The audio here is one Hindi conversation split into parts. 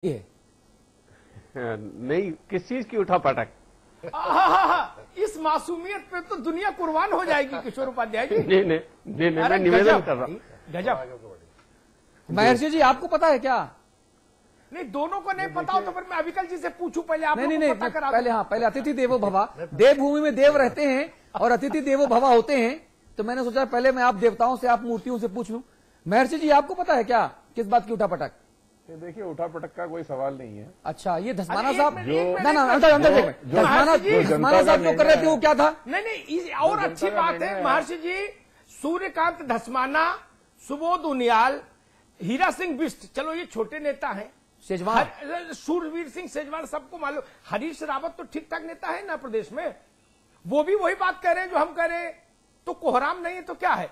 ये नहीं, किस चीज की उठापटक? इस मासूमियत पे तो दुनिया कुर्बान हो जाएगी किशोर उपाध्याय जी। नहीं, मैं निवेदन कर रहा हूँ। गजब। महर्षि जी आपको पता है क्या? नहीं, दोनों को नहीं पता हो तो फिर मैं अविकल जी से पूछूं पहले। आप नहीं, पता करा पहले। हाँ, पहले अतिथि देवो भवा, देवभूमि में देव रहते हैं और अतिथि देवो भवा होते हैं, तो मैंने सोचा पहले मैं आप देवताओं से, आप मूर्तियों से पूछ लूं। महर्षि जी आपको पता है क्या किस बात की उठापटक? देखिए, उठापटक का कोई सवाल नहीं है। अच्छा, ये धस्माना साहब धस्माना साहब जो कर रहे थे वो क्या था? नहीं, और अच्छी बात है महर्षि जी, सूर्यकांत धस्माना, सुबोध उनियाल, हीरा सिंह बिष्ट, चलो ये छोटे नेता हैं, शेजवार, सूरवीर सिंह शेजवार सबको मालूम, हरीश रावत तो ठीक ठाक नेता है ना प्रदेश में, वो भी वही बात कह रहे हैं जो हम कह रहे हैं, तो कोहराम नहीं है तो क्या है?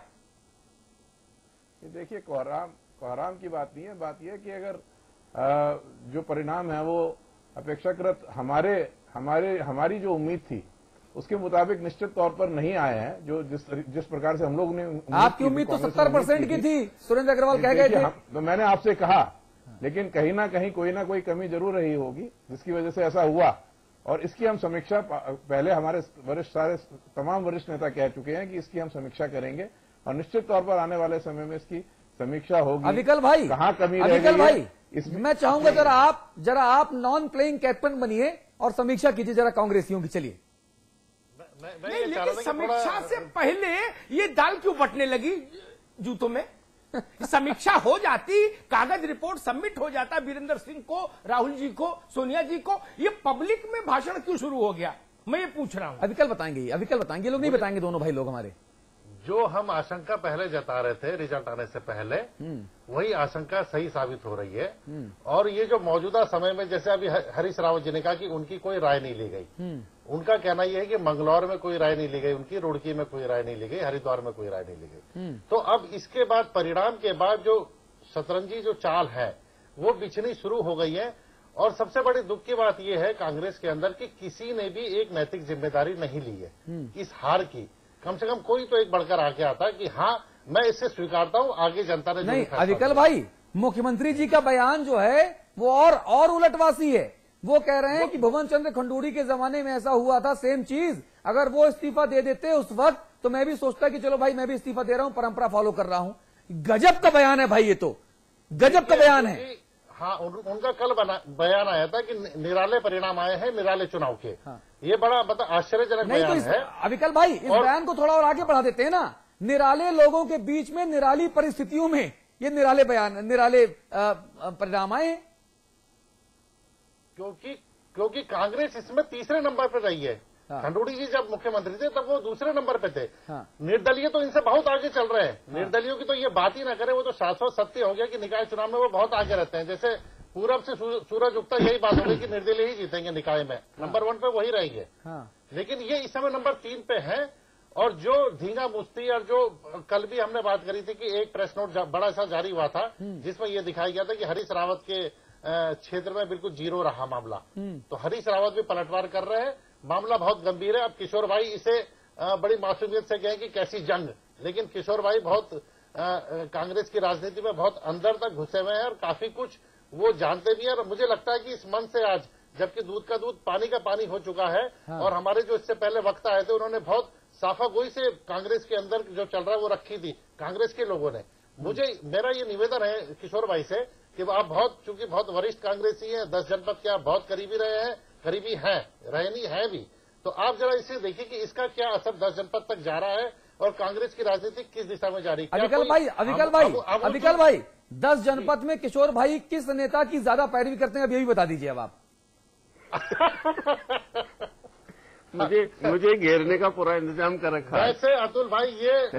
देखिए, कोहराम की बात नहीं है। बात यह है कि अगर जो परिणाम है वो अपेक्षाकृत हमारी जो उम्मीद थी उसके मुताबिक निश्चित तौर पर नहीं आए हैं, जो जिस प्रकार से हम लोग ने आपकी उम्मीद तो 70% की थी, सुरेंद्र अग्रवाल कह गए थे। तो मैंने आपसे कहा, लेकिन कहीं ना कहीं कोई ना कोई कमी जरूर रही होगी जिसकी वजह से ऐसा हुआ, और इसकी हम समीक्षा पहले हमारे तमाम वरिष्ठ नेता कह चुके हैं कि इसकी हम समीक्षा करेंगे और निश्चित तौर पर आने वाले समय में इसकी समीक्षा होगी। अविकल भाई, कहाँ कमी अविकल भाई, इसमें मैं चाहूंगा जरा आप नॉन प्लेइंग कैप्टन बनिए और समीक्षा कीजिए जरा कांग्रेसियों की। चलिए। नहीं, लेकिन समीक्षा से पहले ये दाल क्यों बटने लगी जूतों में? समीक्षा हो जाती, कागज रिपोर्ट सबमिट हो जाता वीरेंद्र सिंह को, राहुल जी को, सोनिया जी को, ये पब्लिक में भाषण क्यों शुरू हो गया, मैं ये पूछ रहा हूं। अविकल बताएंगे, लोग नहीं बताएंगे, दोनों भाई लोग हमारे। जो हम आशंका पहले जता रहे थे रिजल्ट आने से पहले, वही आशंका सही साबित हो रही है। और ये जो मौजूदा समय में, जैसे अभी हरीश रावत जी ने कहा कि उनकी कोई राय नहीं ली गई, उनका कहना यह है कि मंगलौर में कोई राय नहीं ली गई उनकी, रुड़की में कोई राय नहीं ली गई, हरिद्वार में कोई राय नहीं ली गई। तो अब इसके बाद, परिणाम के बाद जो शतरंजी जो चाल है वो बिछनी शुरू हो गई है। और सबसे बड़ी दुख की बात यह है कांग्रेस के अंदर कि किसी ने भी एक नैतिक जिम्मेदारी नहीं ली है इस हार की। कम से कम कोई तो एक बढ़कर आके आता कि हाँ मैं इसे स्वीकारता हूं, आगे जनता ने नहीं। अविकल भाई, मुख्यमंत्री जी का बयान जो है वो और उलटवासी है। वो कह रहे हैं कि भुवन चंद्र खंडूरी के जमाने में ऐसा हुआ था, सेम चीज, अगर वो इस्तीफा दे देते उस वक्त तो मैं भी सोचता कि चलो भाई मैं भी इस्तीफा दे रहा हूं, परंपरा फॉलो कर रहा हूं। गजब का बयान है भाई, ये तो गजब का बयान है। हाँ, उनका कल बयान आया था कि निराले परिणाम आए हैं निराले चुनाव के। हाँ। ये बड़ा मतलब आश्चर्यजनक बयान है। अविकल भाई, इस बयान को थोड़ा और आगे बढ़ा देते हैं ना। निराले लोगों के बीच में निराली परिस्थितियों में ये निराले परिणाम आए हैं, क्योंकि कांग्रेस इसमें तीसरे नंबर पर रही है। हाँ। खंडूरी जी जब मुख्यमंत्री थे तब वो दूसरे नंबर पे थे। हाँ। निर्दलीय तो इनसे बहुत आगे चल रहे हैं। हाँ। निर्दलीयों की तो ये बात ही ना करे, वो तो शाश्वत सत्य हो गया कि निकाय चुनाव में वो बहुत आगे रहते हैं। जैसे पूरब से सूरज उगता, यही बात होगी कि निर्दलीय ही जीतेंगे निकाय में। हाँ। नंबर 1 पे वही रहेंगे। हाँ। लेकिन ये इस समय नंबर 3 पे है। और जो धींगा मुश्ती, और जो कल भी हमने बात करी थी कि एक प्रेस नोट बड़ा सा जारी हुआ था जिसमें यह दिखाया गया था कि हरीश रावत के क्षेत्र में बिल्कुल जीरो रहा मामला। तो हरीश रावत भी पलटवार कर रहे हैं, मामला बहुत गंभीर है। अब किशोर भाई इसे बड़ी मासूमियत से कहें कि कैसी जंग, लेकिन किशोर भाई बहुत कांग्रेस की राजनीति में बहुत अंदर तक घुसे हुए हैं और काफी कुछ वो जानते भी हैं। और मुझे लगता है कि इस मन से आज, जबकि दूध का दूध पानी का पानी हो चुका है। हाँ। और हमारे जो इससे पहले वक्ता आए थे उन्होंने बहुत साफागोई से कांग्रेस के अंदर जो चल रहा है वो रखी थी कांग्रेस के लोगों ने। मेरा ये निवेदन है किशोर भाई से कि आप चूंकि बहुत वरिष्ठ कांग्रेसी हैं, 10 जनपद के आप बहुत करीबी रहे हैं, करीबी हैं, रहनी है भी, तो आप जरा इसे देखिए कि इसका क्या असर 10 जनपद तक जा रहा है और कांग्रेस की राजनीति किस दिशा में जा रही है। अविकल भाई 10 जनपद में किशोर भाई किस नेता की ज्यादा पैरवी करते हैं, अब यही बता दीजिए अब आप। मुझे घेरने का पूरा इंतजाम कर रखा है। वैसे अतुल भाई, ये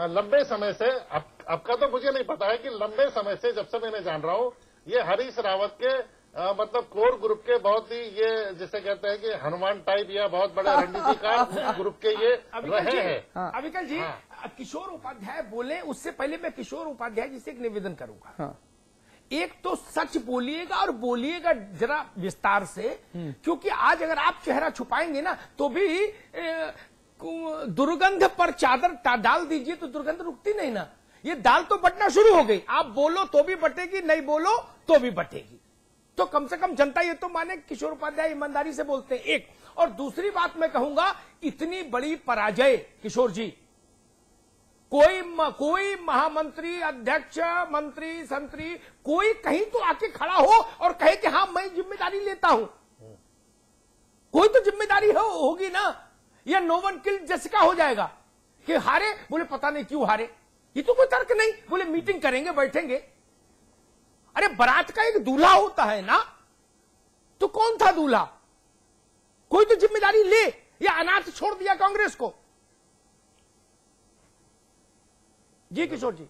लंबे समय से, अब का तो मुझे नहीं पता है कि लंबे समय से, जब से मैंने जान रहा हूँ, ये हरीश रावत के मतलब कोर ग्रुप के बहुत ही, ये जिसे कहते हैं कि हनुमान टाइप या बहुत बड़े रणनीतिकार ग्रुप के ये रहे हैं। अविकल जी, किशोर उपाध्याय बोले उससे पहले मैं किशोर उपाध्याय जी से एक निवेदन करूंगा। एक तो सच बोलिएगा और बोलिएगा जरा विस्तार से, क्योंकि आज अगर आप चेहरा छुपाएंगे ना तो भी दुर्गंध पर चादर डाल दीजिए तो दुर्गंध रुकती नहीं ना। ये दाल तो बटना शुरू हो गई, आप बोलो तो भी बटेगी, नहीं बोलो तो भी बटेगी। तो कम से कम जनता ये तो माने किशोर उपाध्याय ईमानदारी से बोलते हैं, एक। और दूसरी बात मैं कहूंगा, इतनी बड़ी पराजय किशोर जी, कोई महामंत्री, अध्यक्ष, मंत्री, संतरी, कोई कहीं तो आके खड़ा हो और कहे कि हां मैं जिम्मेदारी लेता हूं। कोई तो जिम्मेदारी होगी ना, या नो वन किल्ड जैसिका हो जाएगा कि हारे, बोले पता नहीं क्यों हारे, ये तो कोई तर्क नहीं। बोले मीटिंग करेंगे, बैठेंगे। अरे बारात का एक दूल्हा होता है ना, तो कौन था दूल्हा? कोई तो जिम्मेदारी ले, या अनाथ छोड़ दिया कांग्रेस को। जी किशोर जी।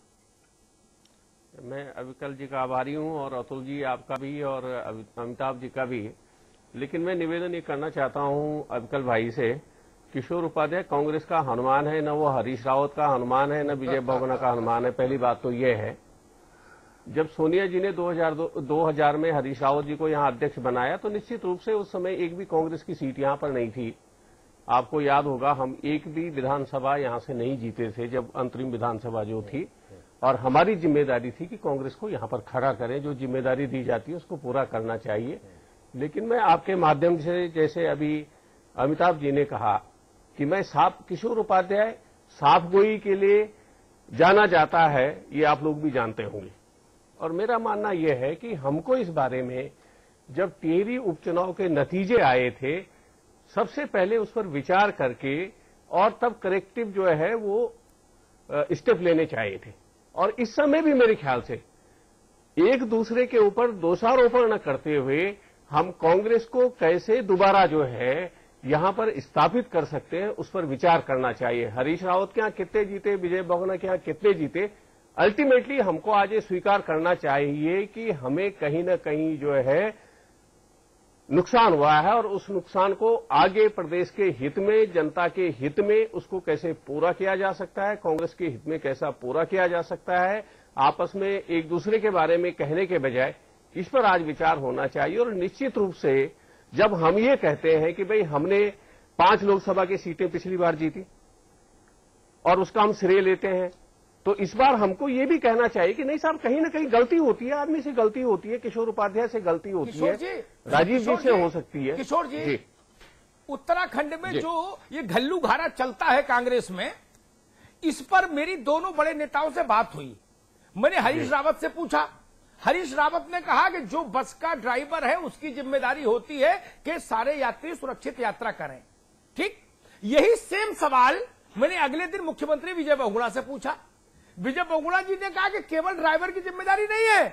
मैं अविकल जी का आभारी हूं, और अतुल जी आपका भी, और अमिताभ जी का भी। लेकिन मैं निवेदन ये करना चाहता हूं अविकल भाई से, किशोर उपाध्याय कांग्रेस का हनुमान है, न वो हरीश रावत का हनुमान है, न विजय बहुगुणा का हनुमान है। पहली बात तो ये है, जब सोनिया जी ने 2000 में हरीश रावत जी को यहां अध्यक्ष बनाया, तो निश्चित रूप से उस समय एक भी कांग्रेस की सीट यहां पर नहीं थी। आपको याद होगा, हम एक भी विधानसभा यहां से नहीं जीते थे जब अंतरिम विधानसभा जो थी, और हमारी जिम्मेदारी थी कि कांग्रेस को यहां पर खड़ा करें। जो जिम्मेदारी दी जाती है उसको पूरा करना चाहिए। लेकिन मैं आपके माध्यम से, जैसे अभी अमिताभ जी ने कहा कि मैं किशोर उपाध्याय साफ गोई के लिए जाना जाता है, ये आप लोग भी जानते होंगे। और मेरा मानना यह है कि हमको इस बारे में, जब टिहरी उपचुनाव के नतीजे आए थे, सबसे पहले उस पर विचार करके और तब करेक्टिव जो है वो स्टेप लेने चाहिए थे। और इस समय भी मेरे ख्याल से एक दूसरे के ऊपर दोषारोपण न करते हुए हम कांग्रेस को कैसे दोबारा जो है यहां पर स्थापित कर सकते हैं, उस पर विचार करना चाहिए। हरीश रावत के यहां कितने जीते, विजय बहुगुणा के यहां कितने जीते, अल्टीमेटली हमको आज ये स्वीकार करना चाहिए कि हमें कहीं न कहीं जो है नुकसान हुआ है, और उस नुकसान को आगे प्रदेश के हित में, जनता के हित में उसको कैसे पूरा किया जा सकता है, कांग्रेस के हित में कैसा पूरा किया जा सकता है। आपस में एक दूसरे के बारे में कहने के बजाय इस पर आज विचार होना चाहिए। और निश्चित रूप से जब हम ये कहते हैं कि भाई हमने 5 लोकसभा की सीटें पिछली बार जीती और उसका हम श्रेय लेते हैं, तो इस बार हमको ये भी कहना चाहिए कि नहीं साहब, कहीं ना कहीं गलती होती है, आदमी से गलती होती है, किशोर उपाध्याय से गलती होती है, राजीव जी से हो सकती है। किशोर जी, उत्तराखंड में जो ये घल्लू घारा चलता है कांग्रेस में, इस पर मेरी दोनों बड़े नेताओं से बात हुई। मैंने हरीश रावत से पूछा, हरीश रावत ने कहा कि जो बस का ड्राइवर है उसकी जिम्मेदारी होती है कि सारे यात्री सुरक्षित यात्रा करें। ठीक, यही सेम सवाल मैंने अगले दिन मुख्यमंत्री विजय बहुगुणा से पूछा। विजय बहुगुणा जी ने कहा कि केवल ड्राइवर की जिम्मेदारी नहीं है,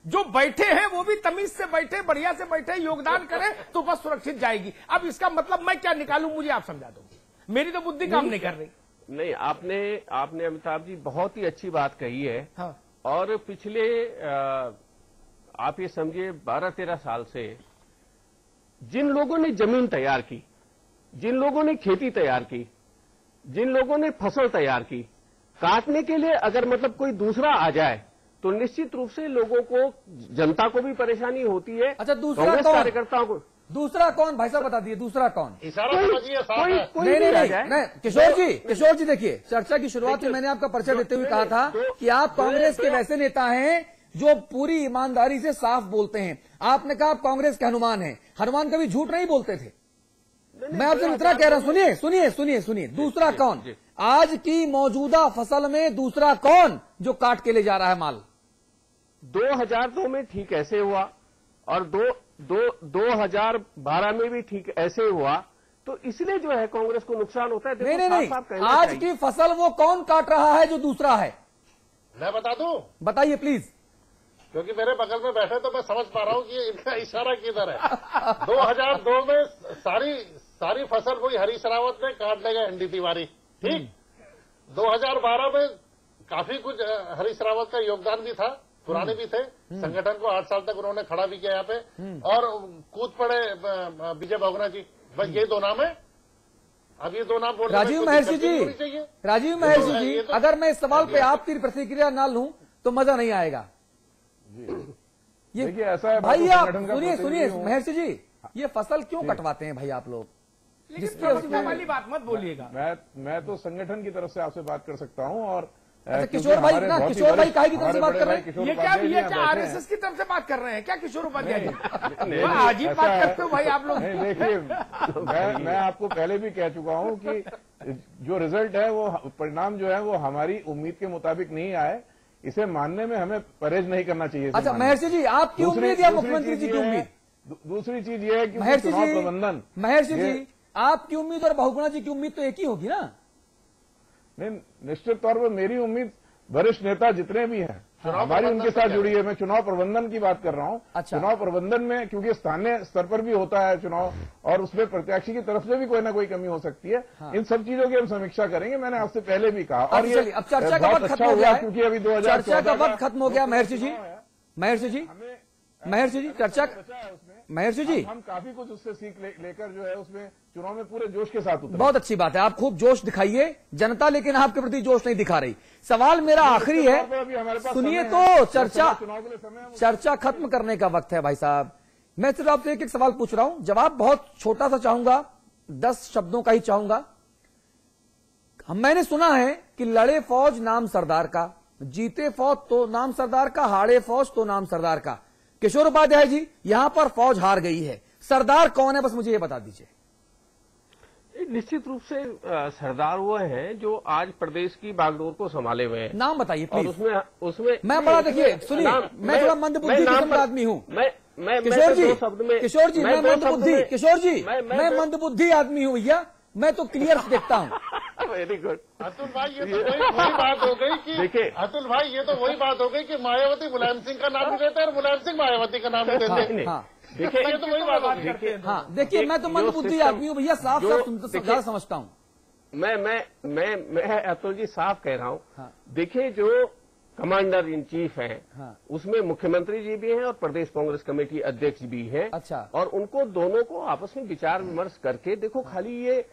जो बैठे हैं वो भी तमीज से बैठे, बढ़िया से बैठे, योगदान करें तो बस सुरक्षित जाएगी। अब इसका मतलब मैं क्या निकालूं, मुझे आप समझा दो, मेरी तो बुद्धि काम नहीं कर रही। नहीं, आपने अमिताभ जी बहुत ही अच्छी बात कही है। हाँ। और पिछले आप ये समझिए 12-13 साल से जिन लोगों ने जमीन तैयार की, जिन लोगों ने खेती तैयार की, जिन लोगों ने फसल तैयार की, काटने के लिए अगर मतलब कोई दूसरा आ जाए तो निश्चित रूप से लोगों को, जनता को भी परेशानी होती है। अच्छा, दूसरा कांग्रेस कार्यकर्ताओं को दूसरा कौन भाई साहब बता दिए, दूसरा कौन? इशारा समझिए, साफ है। नहीं, किशोर जी देखिए, चर्चा की शुरुआत में मैंने आपका परिचय देते हुए कहा था कि आप कांग्रेस के वैसे नेता हैं जो पूरी ईमानदारी से साफ बोलते हैं। आपने कहा आप कांग्रेस के हनुमान हैं, हनुमान कभी झूठ नहीं बोलते थे। मैं आपसे इतना कह रहा हूं, सुनिए, दूसरा कौन? आज की मौजूदा फसल में दूसरा कौन जो काट के ले जा रहा है माल? 2002 में ठीक ऐसे हुआ, और 2012 में भी ठीक ऐसे हुआ, तो इसलिए जो है कांग्रेस को नुकसान होता है। नहीं, आज की फसल वो कौन काट रहा है जो दूसरा है? मैं बता दूं? बताइए प्लीज। क्योंकि मेरे बगल में बैठे तो मैं समझ पा रहा हूं कि इनका इशारा किधर है। 2002 में सारी फसल वही हरीश रावत ने काट लेगा, एनडी तिवारी। ठीक, 2012 में काफी कुछ हरीश रावत का योगदान भी था, पुराने भी थे, संगठन को 8 साल तक उन्होंने खड़ा भी किया यहाँ पे, और कूद पड़े विजय बहुगुणा जी। बस ये 2 नाम है। अब ये 2 नाम बोल, राजीव महर्षि जी, अगर मैं इस सवाल पे आपकी प्रतिक्रिया ना लूं तो मजा नहीं आएगा। देखिए ऐसा है भाई, आप सुनिए महर्षि जी, ये फसल क्यों कटवाते हैं भाई आप लोग? जिसकी वाली बात मत बोलिएगा। मैं तो संगठन की तरफ से आपसे बात कर सकता हूं, और किशोर भाई ना, किशोर भाई काहे की तरफ से बात कर रहे हैं? ये क्या आरएसएस की तरफ से बात कर रहे हैं क्या किशोर उपाध्याय जी? अजीब बात करते हो भाई आप लोग। नहीं, देखिए मैं आपको पहले भी कह चुका हूं कि जो रिजल्ट है, वो परिणाम जो है वो हमारी उम्मीद के मुताबिक नहीं आए, इसे मानने में हमें परहेज नहीं करना चाहिए। अच्छा महर्षि जी, आपकी उम्मीद या मुख्यमंत्री जी की उम्मीद? दूसरी चीज ये है कि महर्षि चुनाव जी, प्रबंधन, महर्षि जी आपकी उम्मीद और बहुगुणा जी की उम्मीद तो एक ही होगी ना? नहीं, निश्चित तौर पर मेरी उम्मीद वरिष्ठ नेता जितने भी हैं हमारी उनके साथ जुड़ी है। मैं चुनाव प्रबंधन की बात कर रहा हूं। अच्छा। चुनाव प्रबंधन में क्योंकि स्थानीय स्तर पर भी होता है चुनाव, और उसमें प्रत्याशी की तरफ से भी कोई ना कोई कमी हो सकती है। हाँ। इन सब चीजों की हम समीक्षा करेंगे, मैंने आपसे पहले भी कहा। और चलिए, अब चर्चा का बहुत वक्त अच्छा खत्म हो गया हुआ है, क्योंकि अभी 2014 चर्चा का वक्त खत्म हो गया। महर्षि जी, महर्षि जी, महर्षि जी, चर्चा, महर्षि जी, हम काफी कुछ उससे सीख लेकर जो है उसमें चुनाव में पूरे जोश के साथ उतरे। बहुत अच्छी बात है, आप खूब जोश दिखाइए। जनता लेकिन आपके प्रति जोश नहीं दिखा रही। सवाल मेरा आखिरी है, सुनिए तो, चर्चा खत्म करने का वक्त है भाई साहब। मैं सिर्फ आपसे एक एक सवाल पूछ रहा हूं, जवाब बहुत छोटा सा चाहूंगा, 10 शब्दों का ही चाहूंगा। मैंने सुना है कि लड़े फौज नाम सरदार का, जीते फौज तो नाम सरदार का, हारे फौज तो नाम सरदार का। किशोर उपाध्याय जी, यहां पर फौज हार गई है, सरदार कौन है बस मुझे ये बता दीजिए। निश्चित रूप से सरदार वो हैं जो आज प्रदेश की बागडोर को संभाले हुए हैं। नाम बताइए प्लीज। और उसमें मैं बड़ा, देखिए सुनिए, मैं थोड़ा मंदबुद्धि किस्म का आदमी हूँ। किशोर जी, किशोर जी, मैं मंदबुद्धि, किशोर जी, मैं मंदबुद्धि आदमी हूँ भैया, मैं तो क्लियर देखता हूँ। वेरी गुड अतुल भाई, ये तो वही बात हो गई कि देखिए, अतुल भाई ये तो वही बात हो गई कि मायावती मुलायम सिंह का नाम भी देते हैं और मुलायम सिंह मायावती का नाम भी देते हैं। हाँ, देखिए, ये तो वही बात हो गई। हाँ, देखिए मैं तो मंदबुद्धि आदमी हूँ भैया, साफ साफ समझता हूँ। मैं अतुल जी साफ कह रहा हूँ। हाँ। देखिए, जो कमांडर इन चीफ है, हाँ। उसमें मुख्यमंत्री जी भी हैं और प्रदेश कांग्रेस कमेटी अध्यक्ष भी हैं। अच्छा। और उनको दोनों को आपस में विचार विमर्श करके, देखो खाली ये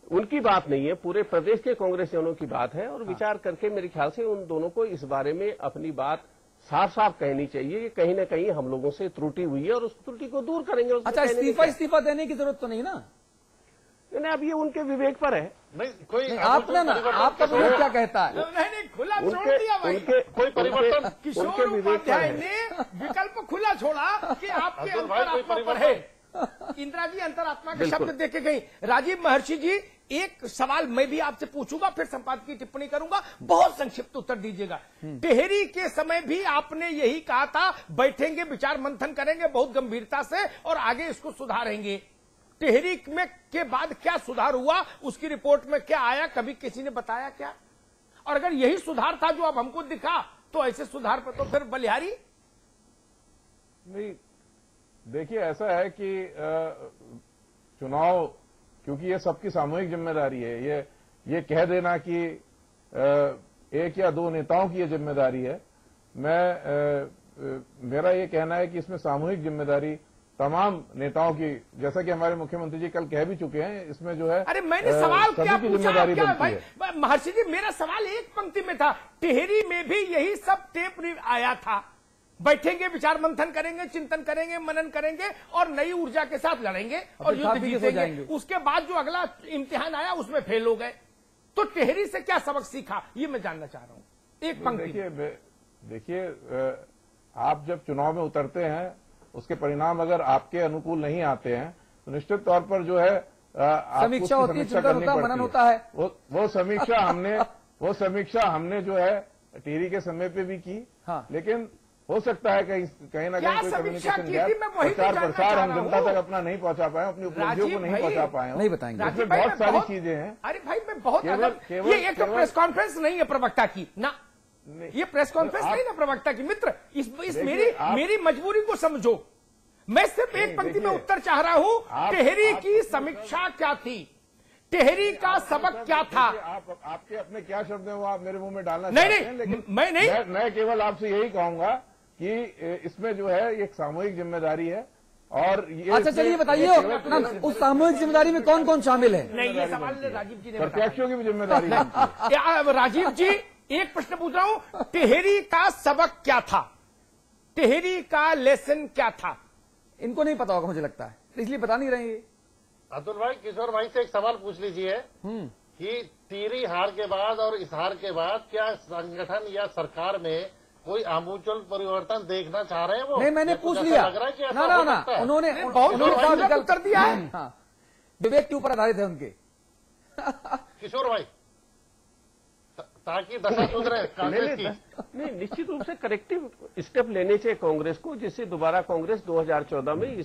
उनकी बात नहीं है, पूरे प्रदेश के कांग्रेसियों की बात है, और विचार करके मेरे ख्याल से उन दोनों को इस बारे में अपनी बात साफ साफ कहनी चाहिए कि कहीं न कहीं हम लोगों से त्रुटि हुई है और उस त्रुटि को दूर करेंगे। अच्छा, इस्तीफा देने की जरूरत तो नहीं ना? नहीं, अब ये उनके विवेक पर है। नहीं, कोई आपने ना, आपका विवेक क्या कहता है? नहीं, खुला छोड़ दिया भाई। कोई परिवर्तन, किशोर उपाध्याय ने विकल्प खुला छोड़ा कि आपके अंतरात्मा पर है। इंदिरा जी अंतरात्मा के शब्द देके गई। राजीव महर्षि जी, एक सवाल मैं भी आपसे पूछूंगा, फिर संपादकीय टिप्पणी करूंगा, बहुत संक्षिप्त उत्तर दीजिएगा। टिहरी के समय भी आपने यही कहा था, बैठेंगे, विचार मंथन करेंगे बहुत गंभीरता से और आगे इसको सुधारेंगे। टिहरी में के बाद क्या सुधार हुआ, उसकी रिपोर्ट में क्या आया, कभी किसी ने बताया क्या? और अगर यही सुधार था जो अब हमको दिखा, तो ऐसे सुधार पर तो फिर बलिहारी नहीं। देखिए, ऐसा है कि चुनाव, क्योंकि ये सबकी सामूहिक जिम्मेदारी है, ये कह देना कि एक या दो नेताओं की ये जिम्मेदारी है, मेरा ये कहना है कि इसमें सामूहिक जिम्मेदारी तमाम नेताओं की, जैसा कि हमारे मुख्यमंत्री जी कल कह भी चुके हैं, इसमें जो है, अरे मैंने सवाल क्या पूछा जिम्मेदारी क्या बनती भाई है। महर्षि जी, मेरा सवाल एक पंक्ति में था, टिहरी में भी यही सब टेप आया था, बैठेंगे, विचार मंथन करेंगे, चिंतन करेंगे, मनन करेंगे और नई ऊर्जा के साथ लड़ेंगे और युद्ध जीतेंगे। उसके बाद जो अगला इम्तिहान आया उसमें फेल हो गए। तो टिहरी से क्या सबक सीखा, ये मैं जानना चाह रहा हूं एक पंक्ति। देखिए, आप जब चुनाव में उतरते हैं, उसके परिणाम अगर आपके अनुकूल नहीं आते हैं, तो निश्चित तौर पर जो है समीक्षा होती है, चिंतन होता है, मनन होता है। वो समीक्षा हमने जो है टिहरी के समय पे भी की। हाँ। लेकिन हो सकता है कहीं ना कहीं कोई कम्युनिकेशन गैप, प्रचार हम जनता तक अपना नहीं पहुंचा पाए, अपनी उपलब्धियों को नहीं पहुंचा पाए, नहीं बताएंगे। इसमें बहुत सारी चीजें हैं। अरे भाई, मैं बहुत ये एक प्रेस कॉन्फ्रेंस नहीं है प्रवक्ता की ना, ये प्रेस कॉन्फ्रेंस नहीं ना प्रवक्ता की। मित्र, इस मेरी मजबूरी को समझो। मैं सिर्फ एक पंक्ति में उत्तर चाह रहा हूं, टिहरी की समीक्षा क्या थी, टिहरी का सबक क्या था? आपके अपने क्या शब्द हैं वो आप मेरे मुंह में डालना नहीं, चाहते हैं, लेकिन मैं नहीं, मैं केवल आपसे यही कहूंगा कि इसमें जो है एक सामूहिक जिम्मेदारी है। और ये, अच्छा चलिए बताइए, उस सामूहिक जिम्मेदारी में कौन कौन शामिल है? नहीं, ये सवाल राजीव जी ने प्रत्याशियों की भी जिम्मेदारी राजीव जी, एक प्रश्न पूछ रहा हूं, टिहरी का सबक क्या था, टिहरी का लेसन क्या था? इनको नहीं पता होगा मुझे लगता है, इसलिए बता नहीं रहे। अतुल भाई, किशोर भाई से एक सवाल पूछ लीजिए कि टिहरी हार के बाद और इस हार के बाद क्या संगठन या सरकार में कोई आमूल परिवर्तन देखना चाह रहे हैं वो? नहीं, मैंने या कुछ पूछ ऐसा लिया लग रहा है कि ऐसा ना ना हो ना, सकता है? उन्होंने बहुत उन्होंने उत्तर दिया है। हाँ, विवेक के ऊपर आधारित है उनके। किशोर भाई, ताकि दशा सुधरे कांग्रेस की। नहीं, निश्चित रूप से करेक्टिव स्टेप लेने चाहिए कांग्रेस को, जिससे दोबारा कांग्रेस 2014 में